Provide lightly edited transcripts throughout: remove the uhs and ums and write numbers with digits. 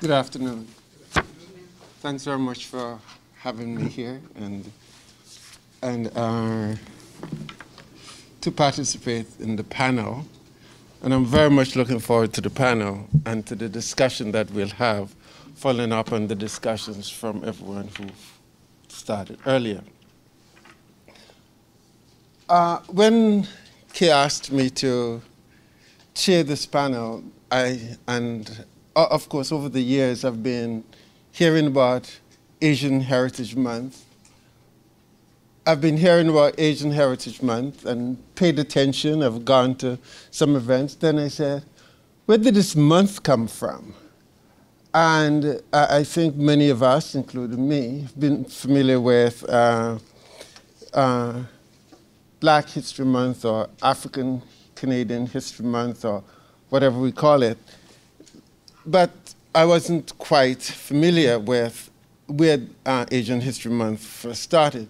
Good afternoon. Thanks very much for having me here and to participate in the panel. And I'm very much looking forward to the panel and to the discussion that we'll have, following up on the discussions from everyone who started earlier. When Kay asked me to chair this panel, of course, over the years, I've been hearing about Asian Heritage Month. I've been hearing about Asian Heritage Month and paid attention. I've gone to some events. Then I said, where did this month come from? And I think many of us, including me, have been familiar with Black History Month or African Canadian History Month or whatever we call it. But I wasn't quite familiar with where Asian History Month first started.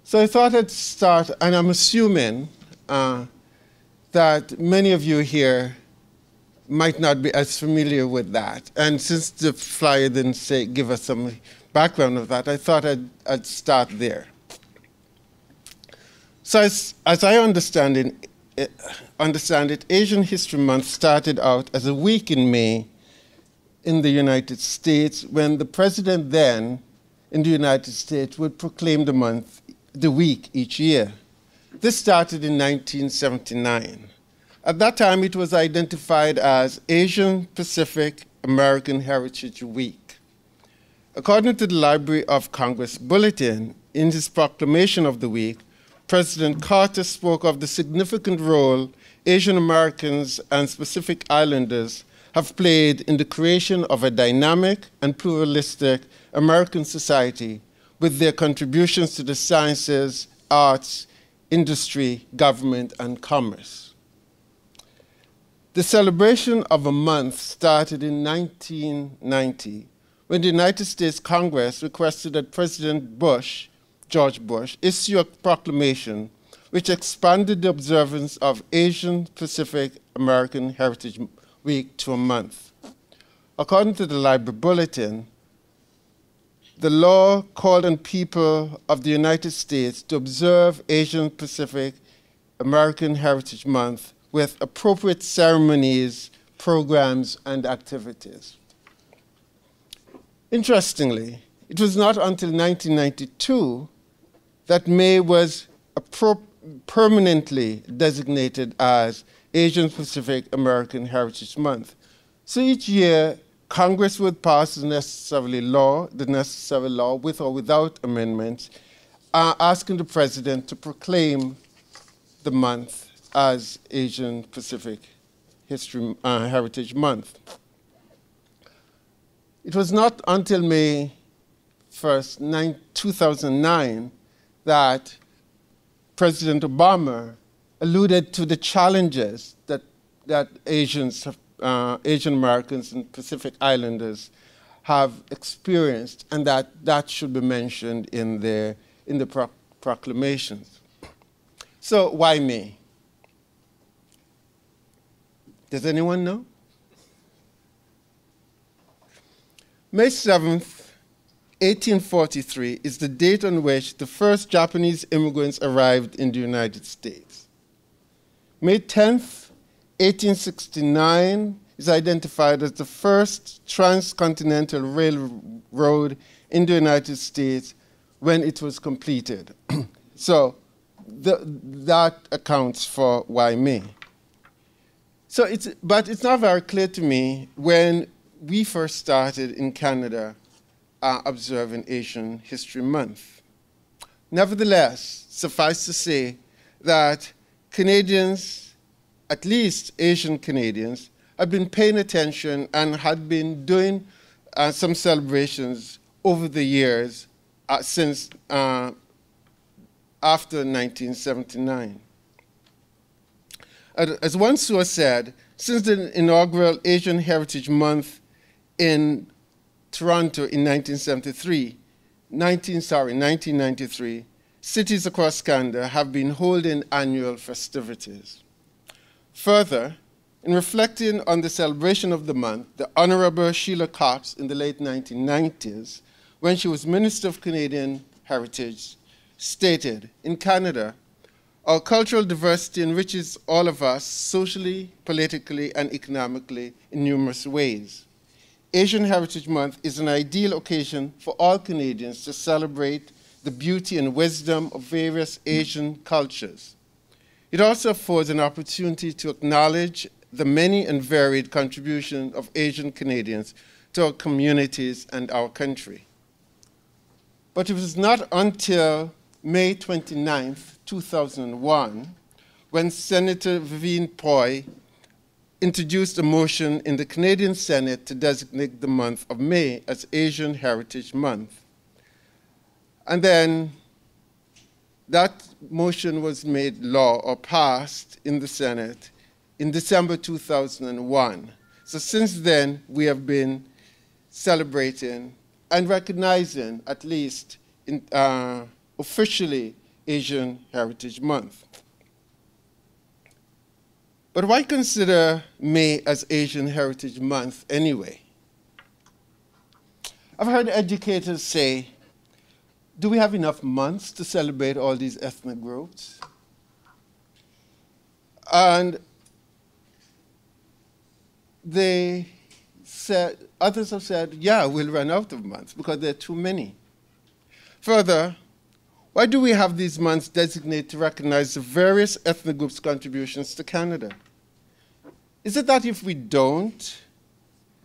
So I thought I'd start, and I'm assuming that many of you here might not be as familiar with that. And since the flyer didn't give us some background of that, I thought I'd start there. So as I understand it, Asian History Month started out as a week in May in the United States, when the president then in the United States would proclaim the week each year. This started in 1979. At that time, it was identified as Asian Pacific American Heritage Week. According to the Library of Congress Bulletin, in his proclamation of the week, President Carter spoke of the significant role Asian Americans and Pacific Islanders have played in the creation of a dynamic and pluralistic American society with their contributions to the sciences, arts, industry, government, and commerce. The celebration of a month started in 1990 when the United States Congress requested that President George Bush, issue a proclamation which expanded the observance of Asian Pacific American Heritage Week to a month. According to the Library Bulletin, the law called on people of the United States to observe Asian Pacific American Heritage Month with appropriate ceremonies, programs, and activities. Interestingly, it was not until 1992 that May was permanently designated as Asian Pacific American Heritage Month. So each year, Congress would pass the necessary law with or without amendments, asking the president to proclaim the month as Asian Pacific Heritage Month. It was not until May 1st, 2009, that President Obama alluded to the challenges that Asian Americans and Pacific Islanders have experienced, and that should be mentioned in the proclamations. So why May? Does anyone know? May 7th, 1843 is the date on which the first Japanese immigrants arrived in the United States. May 10th, 1869 is identified as the first transcontinental railroad in the United States when it was completed. So that accounts for why May. But it's not very clear to me when we first started in Canada observing Asian History Month. Nevertheless, suffice to say that Canadians, at least Asian Canadians, had been paying attention and had been doing some celebrations over the years since after 1979. As one source said, since the inaugural Asian Heritage Month in Toronto in 1993, cities across Canada have been holding annual festivities. Further, In reflecting on the celebration of the month, the Honorable Sheila Cox in the late 1990s, when she was Minister of Canadian Heritage, stated, "In Canada, our cultural diversity enriches all of us socially, politically, and economically in numerous ways. Asian Heritage Month is an ideal occasion for all Canadians to celebrate the beauty and wisdom of various Asian cultures. It also affords an opportunity to acknowledge the many and varied contributions of Asian Canadians to our communities and our country." But it was not until May 29, 2001, when Senator Vivienne Poy introduced a motion in the Canadian Senate to designate the month of May as Asian Heritage Month. And then that motion was made law or passed in the Senate in December 2001. So since then, we have been celebrating and recognizing, at least officially, Asian Heritage Month. But why consider May as Asian Heritage Month anyway? I've heard educators say, do we have enough months to celebrate all these ethnic groups? And others have said, yeah, we'll run out of months because there are too many. Further, why do we have these months designated to recognize the various ethnic groups' contributions to Canada? Is it that if we don't,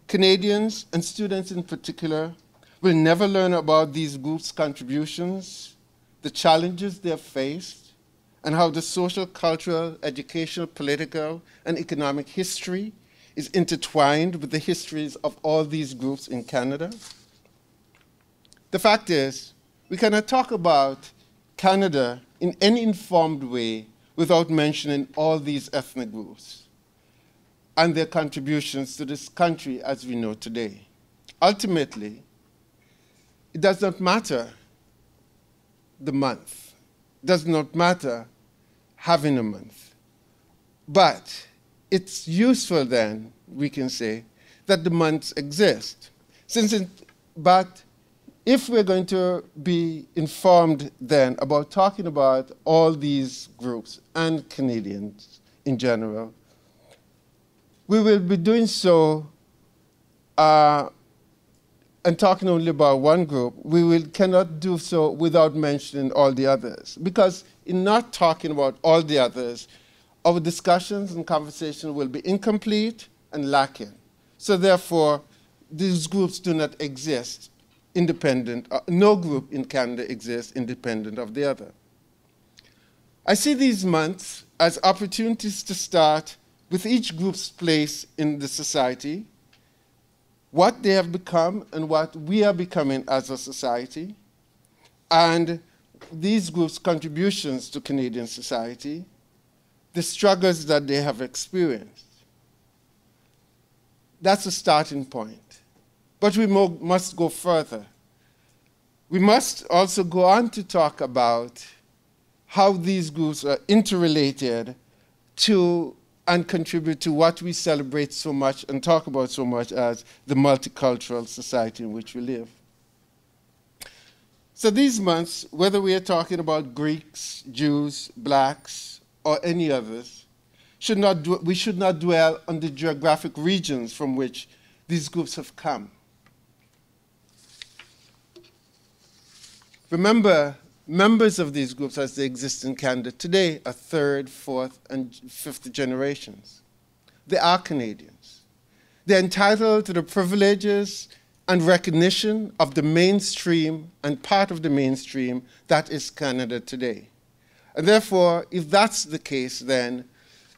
Canadians and students in particular will never learn about these groups' contributions, the challenges they have faced, and how the social, cultural, educational, political, and economic history is intertwined with the histories of all these groups in Canada? The fact is, we cannot talk about Canada in any informed way without mentioning all these ethnic groups and their contributions to this country as we know today. Ultimately, it does not matter the month. It does not matter having a month. But it's useful then, we can say, that the months exist. But if we're going to be informed then about talking about all these groups and Canadians in general, we will be doing so and talking only about one group. Cannot do so without mentioning all the others. Because in not talking about all the others, our discussions and conversation will be incomplete and lacking. So therefore, these groups do not exist independent. No group in Canada exists independent of the other. I see these months as opportunities to start with each group's place in the society, what they have become and what we are becoming as a society, and these groups' contributions to Canadian society, the struggles that they have experienced. That's a starting point. But we must go further. We must also go on to talk about how these groups are interrelated to and contribute to what we celebrate so much and talk about so much as the multicultural society in which we live. So these months, whether we are talking about Greeks, Jews, blacks, or any others, we should not dwell on the geographic regions from which these groups have come. Remember, members of these groups as they exist in Canada today are third, fourth, and fifth generations. They are Canadians. They're entitled to the privileges and recognition of the mainstream and part of the mainstream that is Canada today. And therefore, if that's the case, then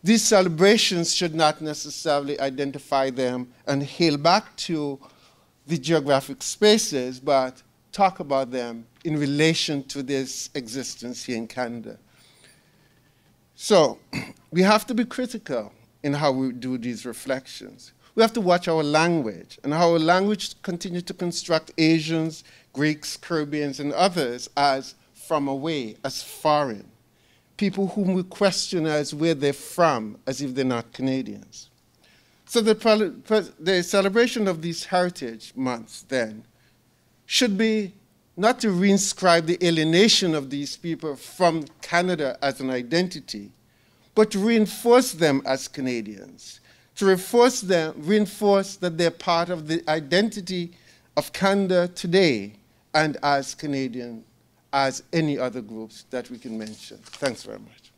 these celebrations should not necessarily identify them and hail back to the geographic spaces, but talk about them in relation to this existence here in Canada. So we have to be critical in how we do these reflections. We have to watch our language and how our language continues to construct Asians, Greeks, Caribbeans, and others as from away, as foreign, people whom we question as where they're from, as if they're not Canadians. So the celebration of these heritage months then should be not to reinscribe the alienation of these people from Canada as an identity, but to reinforce them as Canadians, to reinforce that they're part of the identity of Canada today and as Canadian as any other groups that we can mention. Thanks very much.